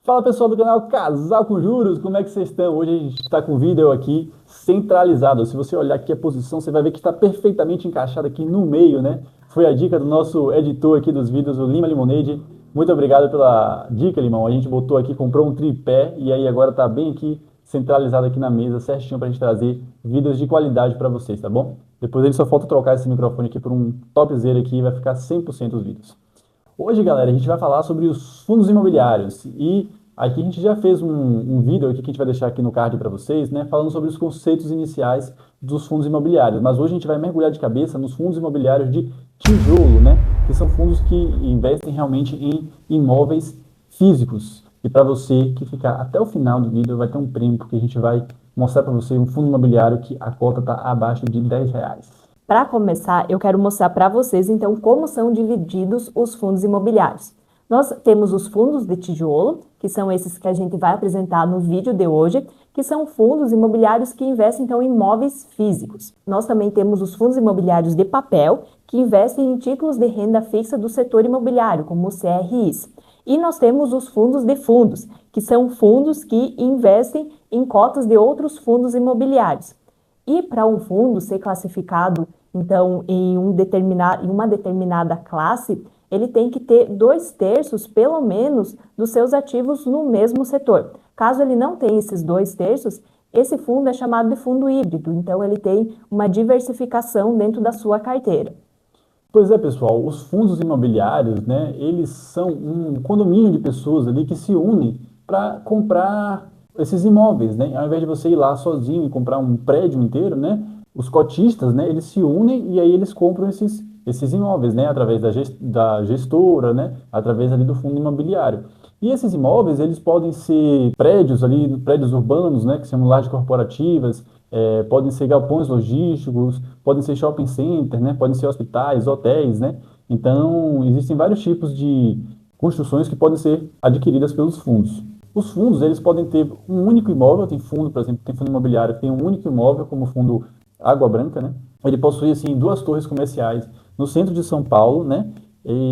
Fala pessoal do canal Casal com Juros, como é que vocês estão? Hoje a gente está com o vídeo aqui centralizado. Se você olhar aqui a posição, você vai ver que está perfeitamente encaixado aqui no meio, né? Foi a dica do nosso editor aqui dos vídeos, o Lima Limonade. Muito obrigado pela dica, Limão. A gente botou aqui, comprou um tripé e aí agora está bem aqui centralizado aqui na mesa, certinho para a gente trazer vídeos de qualidade para vocês, tá bom? Depois ele só falta trocar esse microfone aqui por um topzera aqui e vai ficar 100% os vídeos. Hoje, galera, a gente vai falar sobre os fundos imobiliários e aqui a gente já fez um vídeo aqui que a gente vai deixar aqui no card para vocês, né, falando sobre os conceitos iniciais dos fundos imobiliários. Mas hoje a gente vai mergulhar de cabeça nos fundos imobiliários de tijolo, né, que são fundos que investem realmente em imóveis físicos. E para você que ficar até o final do vídeo vai ter um prêmio, porque a gente vai mostrar para você um fundo imobiliário que a cota está abaixo de R$ 10. Para começar, eu quero mostrar para vocês, então, como são divididos os fundos imobiliários. Nós temos os fundos de tijolo, que são esses que a gente vai apresentar no vídeo de hoje, que são fundos imobiliários que investem, então, em imóveis físicos. Nós também temos os fundos imobiliários de papel, que investem em títulos de renda fixa do setor imobiliário, como os CRIs. E nós temos os fundos de fundos, que são fundos que investem em cotas de outros fundos imobiliários. E para um fundo ser classificado, então, em uma determinada classe, ele tem que ter 2/3, pelo menos, dos seus ativos no mesmo setor. Caso ele não tenha esses 2/3, esse fundo é chamado de fundo híbrido, então ele tem uma diversificação dentro da sua carteira. Pois é, pessoal, os fundos imobiliários, né, eles são um condomínio de pessoas ali que se unem para comprar esses imóveis, né? Ao invés de você ir lá sozinho e comprar um prédio inteiro, né, os cotistas, né, eles se unem e aí eles compram esses imóveis, né, através da gestora, né, através ali do fundo imobiliário. E esses imóveis, eles podem ser prédios ali, prédios urbanos, né, que são lajes corporativas, podem ser galpões logísticos, podem ser shopping center, né, podem ser hospitais, hotéis, né. Então, existem vários tipos de construções que podem ser adquiridas pelos fundos. Os fundos, eles podem ter um único imóvel, tem fundo, por exemplo, tem fundo imobiliário que tem um único imóvel, como o fundo Água Branca, né? Ele possui, assim, 2 torres comerciais no centro de São Paulo, né?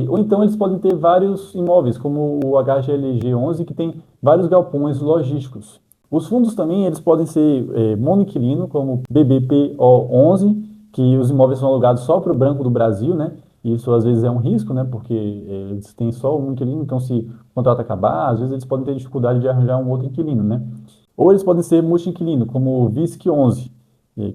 Ou então eles podem ter vários imóveis, como o HGLG 11, que tem vários galpões logísticos. Os fundos também, eles podem ser monoinquilino, como o BBPO 11, que os imóveis são alugados só para o Banco do Brasil, né? Isso às vezes é um risco, né? Porque eles têm só um inquilino, então se o contrato acabar, às vezes eles podem ter dificuldade de arranjar um outro inquilino, né? Ou eles podem ser multi-inquilino, como o VISC 11,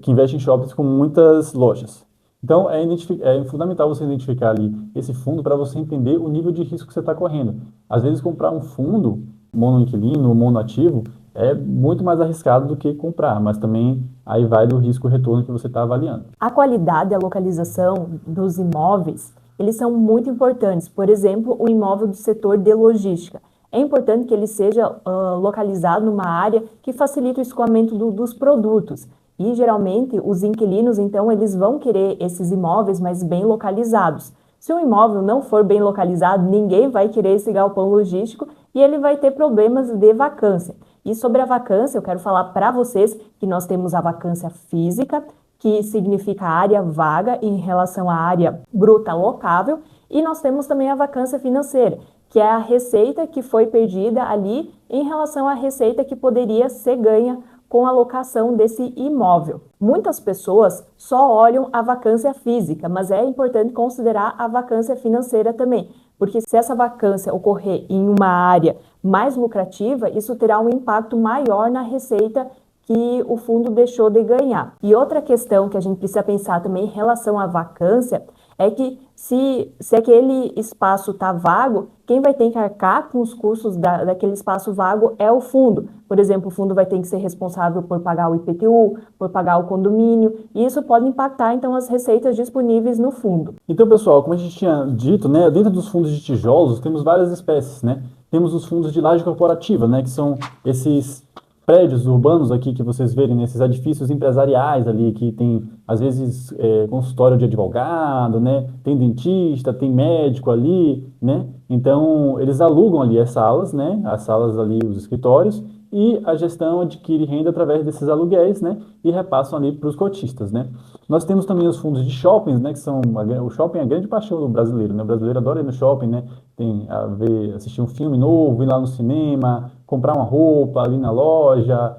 que investe em shoppings com muitas lojas. Então é fundamental você identificar ali esse fundo para você entender o nível de risco que você está correndo. Às vezes comprar um fundo monoinquilino, monoativo, é muito mais arriscado do que comprar, mas também aí vai do risco-retorno que você está avaliando. A qualidade e a localização dos imóveis, eles são muito importantes. Por exemplo, o imóvel do setor de logística. É importante que ele seja localizado numa área que facilite o escoamento dos produtos. E, geralmente, os inquilinos, então, eles vão querer esses imóveis, mas bem localizados. Se o imóvel não for bem localizado, ninguém vai querer esse galpão logístico e ele vai ter problemas de vacância. E sobre a vacância, eu quero falar para vocês que nós temos a vacância física, que significa a área vaga em relação à área bruta locável, e nós temos também a vacância financeira, que é a receita que foi perdida ali em relação à receita que poderia ser ganha com a locação desse imóvel. Muitas pessoas só olham a vacância física, mas é importante considerar a vacância financeira também, porque se essa vacância ocorrer em uma área mais lucrativa, isso terá um impacto maior na receita que o fundo deixou de ganhar. E outra questão que a gente precisa pensar também em relação à vacância é que se aquele espaço está vago, quem vai ter que arcar com os custos daquele espaço vago é o fundo. Por exemplo, o fundo vai ter que ser responsável por pagar o IPTU, por pagar o condomínio, e isso pode impactar, então, as receitas disponíveis no fundo. Então, pessoal, como a gente tinha dito, né, dentro dos fundos de tijolos temos várias espécies, né? Temos os fundos de laje corporativa, né, que são esses prédios urbanos aqui que vocês verem, nesses edifícios empresariais ali, que tem, às vezes, consultório de advogado, né? Tem dentista, tem médico ali, né? Então, eles alugam ali as salas, né? As salas ali, os escritórios, e a gestão adquire renda através desses aluguéis, né, e repassam ali para os cotistas, né. Nós temos também os fundos de shoppings, né, que são o shopping é a grande paixão do brasileiro, né, o brasileiro adora ir no shopping, né, tem a ver, assistir um filme novo, ir lá no cinema, comprar uma roupa ali na loja,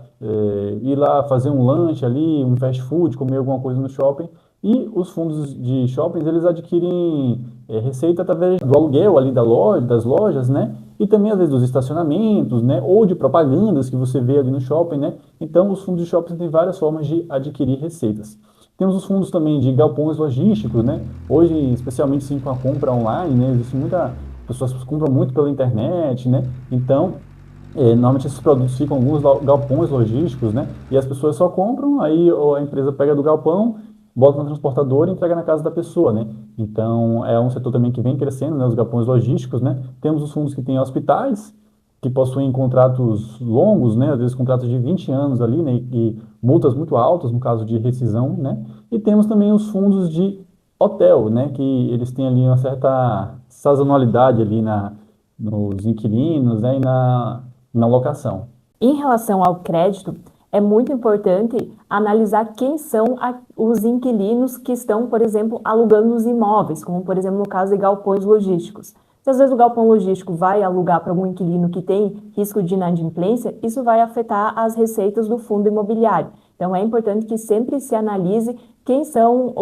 ir lá fazer um lanche ali, um fast food, comer alguma coisa no shopping. E os fundos de shoppings, eles adquirem receita através do aluguel ali das lojas, né? E também às vezes dos estacionamentos, né? Ou de propagandas que você vê ali no shopping, né? Então, os fundos de shopping têm várias formas de adquirir receitas. Temos os fundos também de galpões logísticos, né? Hoje, especialmente sim com a compra online, né? Existe muita pessoas compram muito pela internet, né? Então, normalmente esses produtos ficam em alguns galpões logísticos, né? E as pessoas só compram, aí a empresa pega do galpão, bota no transportador e entrega na casa da pessoa, né? Então, é um setor também que vem crescendo, né? Os galpões logísticos, né? Temos os fundos que têm hospitais, que possuem contratos longos, né? Às vezes contratos de 20 anos ali, né? E multas muito altas no caso de rescisão, né? E temos também os fundos de hotel, né? Que eles têm ali uma certa sazonalidade ali nos inquilinos, né? E na locação. Em relação ao crédito, é muito importante analisar quem são os inquilinos que estão, por exemplo, alugando os imóveis, como, por exemplo, no caso de galpões logísticos. Se às vezes o galpão logístico vai alugar para algum inquilino que tem risco de inadimplência, isso vai afetar as receitas do fundo imobiliário. Então, é importante que sempre se analise quem são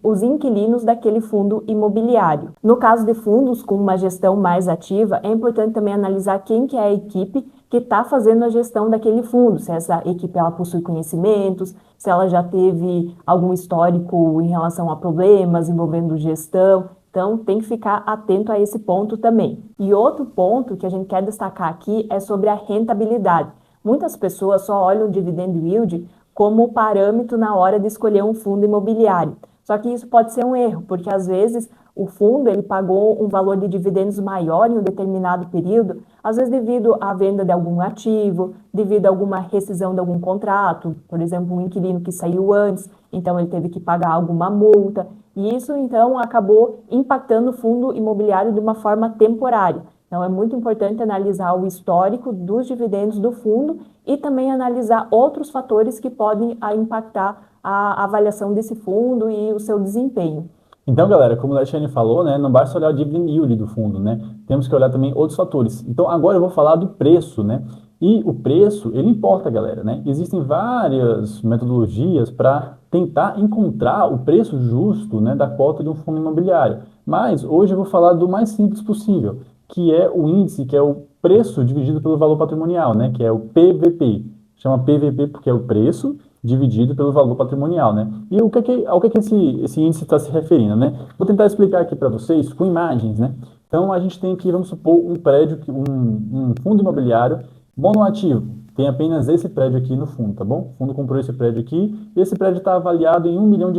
os inquilinos daquele fundo imobiliário. No caso de fundos com uma gestão mais ativa, é importante também analisar quem que é a equipe que está fazendo a gestão daquele fundo, se essa equipe ela possui conhecimentos, se ela já teve algum histórico em relação a problemas envolvendo gestão. Então, tem que ficar atento a esse ponto também. E outro ponto que a gente quer destacar aqui é sobre a rentabilidade. Muitas pessoas só olham o dividend yield como parâmetro na hora de escolher um fundo imobiliário. Só que isso pode ser um erro, porque às vezes o fundo ele pagou um valor de dividendos maior em um determinado período, às vezes devido à venda de algum ativo, devido a alguma rescisão de algum contrato, por exemplo, um inquilino que saiu antes, então ele teve que pagar alguma multa, e isso então acabou impactando o fundo imobiliário de uma forma temporária. Então, é muito importante analisar o histórico dos dividendos do fundo e também analisar outros fatores que podem impactar a avaliação desse fundo e o seu desempenho. Então, galera, como o Letiane falou, né, não basta olhar o dividend yield do fundo, né? Temos que olhar também outros fatores. Então, agora eu vou falar do preço, né? E o preço, ele importa, galera, né? Existem várias metodologias para tentar encontrar o preço justo, né, da cota de um fundo imobiliário. Mas hoje eu vou falar do mais simples possível, que é o índice, que é o preço dividido pelo valor patrimonial, né? Que é o PVP. Chama PVP porque é o preço dividido pelo valor patrimonial, né? E ao que esse índice está se referindo, né? Vou tentar explicar aqui para vocês com imagens, né? Então, a gente tem aqui, vamos supor, um prédio, um fundo imobiliário monoativo. Tem apenas esse prédio aqui no fundo, tá bom? O fundo comprou esse prédio aqui e esse prédio está avaliado em R$ 1 milhão.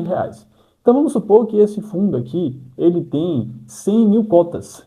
Então, vamos supor que esse fundo aqui, ele tem 100 mil cotas.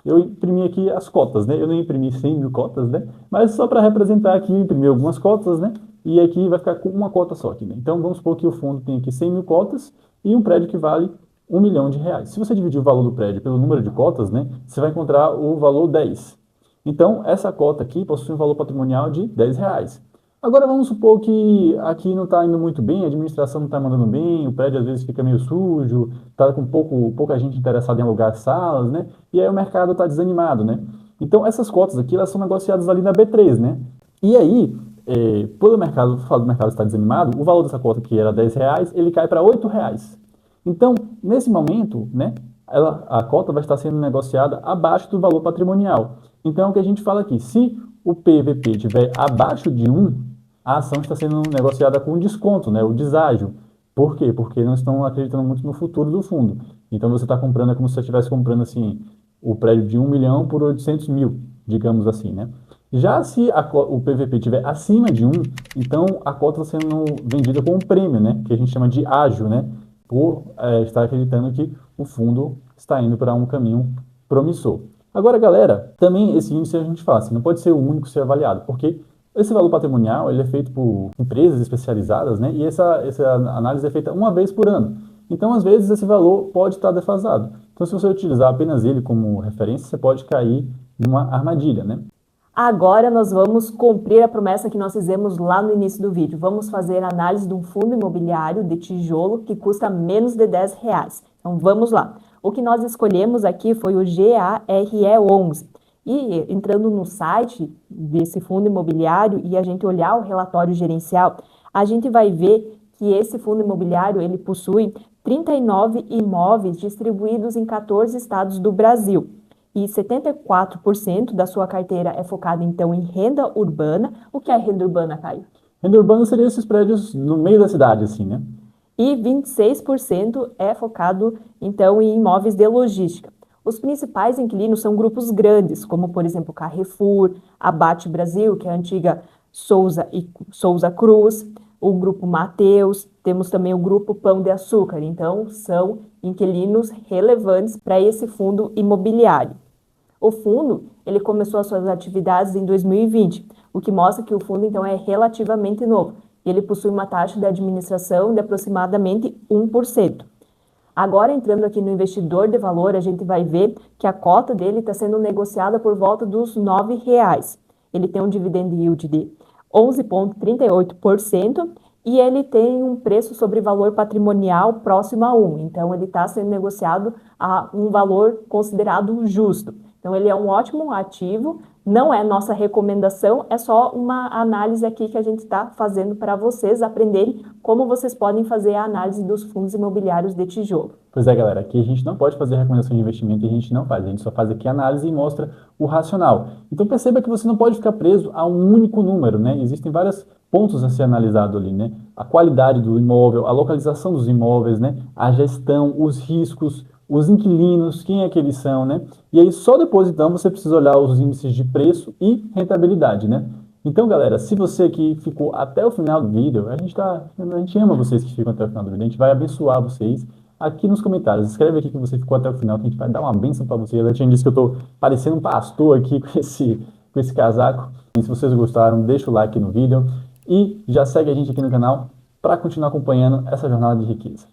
Eu imprimi aqui as cotas, né? Eu não imprimi 100 mil cotas, né? Mas só para representar aqui, eu imprimi algumas cotas, né? E aqui vai ficar com uma cota só aqui, né? Então, vamos supor que o fundo tem aqui 100 mil cotas e um prédio que vale R$ 1 milhão. Se você dividir o valor do prédio pelo número de cotas, né? Você vai encontrar o valor 10. Então, essa cota aqui possui um valor patrimonial de R$ 10. Agora, vamos supor que aqui não está indo muito bem, a administração não está mandando bem, o prédio às vezes fica meio sujo, está com pouca gente interessada em alugar salas, né? E aí o mercado está desanimado, né? Então, essas cotas aqui, elas são negociadas ali na B3, né? E aí, pelo mercado, falar do mercado está desanimado, o valor dessa cota que era R$ 10, ele cai para R$ 8. Então, nesse momento, né, a cota vai estar sendo negociada abaixo do valor patrimonial. Então, o que a gente fala aqui, se o PVP estiver abaixo de 1, a ação está sendo negociada com desconto, né, o deságio. Por quê? Porque não estão acreditando muito no futuro do fundo. Então, você está comprando, é como se você estivesse comprando assim, o prédio de 1 milhão por 800 mil, digamos assim, né? Já se o PVP estiver acima de 1, então a cota está sendo vendida com um prêmio, né, que a gente chama de ágio, né, por estar acreditando que o fundo está indo para um caminho promissor. Agora, galera, também esse índice a gente fala assim, não pode ser o único a ser avaliado, porque esse valor patrimonial ele é feito por empresas especializadas, né, e essa análise é feita uma vez por ano. Então, às vezes, esse valor pode estar defasado. Então, se você utilizar apenas ele como referência, você pode cair numa armadilha, né? Agora nós vamos cumprir a promessa que nós fizemos lá no início do vídeo. Vamos fazer a análise de um fundo imobiliário de tijolo que custa menos de R$ 10. Então vamos lá. O que nós escolhemos aqui foi o GARE11. E entrando no site desse fundo imobiliário e a gente olhar o relatório gerencial, a gente vai ver que esse fundo imobiliário ele possui 39 imóveis distribuídos em 14 estados do Brasil. E 74% da sua carteira é focada, então, em renda urbana. O que é renda urbana, Caio? Renda urbana seria esses prédios no meio da cidade, assim, né? E 26% é focado, então, em imóveis de logística. Os principais inquilinos são grupos grandes, como, por exemplo, Carrefour, Abate Brasil, que é a antiga Souza Cruz, o Grupo Mateus, temos também o Grupo Pão de Açúcar. Então, são inquilinos relevantes para esse fundo imobiliário. O fundo, ele começou as suas atividades em 2020, o que mostra que o fundo, então, é relativamente novo. E ele possui uma taxa de administração de aproximadamente 1%. Agora, entrando aqui no investidor de valor, a gente vai ver que a cota dele está sendo negociada por volta dos R$ 9,00. Ele tem um dividend yield de 11,38% e ele tem um preço sobre valor patrimonial próximo a 1. Então, ele está sendo negociado a um valor considerado justo. Então, ele é um ótimo ativo, não é nossa recomendação, é só uma análise aqui que a gente está fazendo para vocês aprenderem como vocês podem fazer a análise dos fundos imobiliários de tijolo. Pois é, galera, aqui a gente não pode fazer recomendação de investimento e a gente não faz, a gente só faz aqui análise e mostra o racional. Então perceba que você não pode ficar preso a um único número, né? Existem vários pontos a ser analisado ali, né? A qualidade do imóvel, a localização dos imóveis, né? A gestão, os riscos, os inquilinos, quem é que eles são, né? E aí só depois, então, você precisa olhar os índices de preço e rentabilidade, né? Então, galera, se você aqui ficou até o final do vídeo, a gente ama vocês que ficam até o final do vídeo, a gente vai abençoar vocês aqui nos comentários. Escreve aqui que você ficou até o final, que a gente vai dar uma bênção para você. A Letinha disse que eu tô parecendo um pastor aqui com esse casaco. E se vocês gostaram, deixa o like no vídeo e já segue a gente aqui no canal para continuar acompanhando essa jornada de riqueza.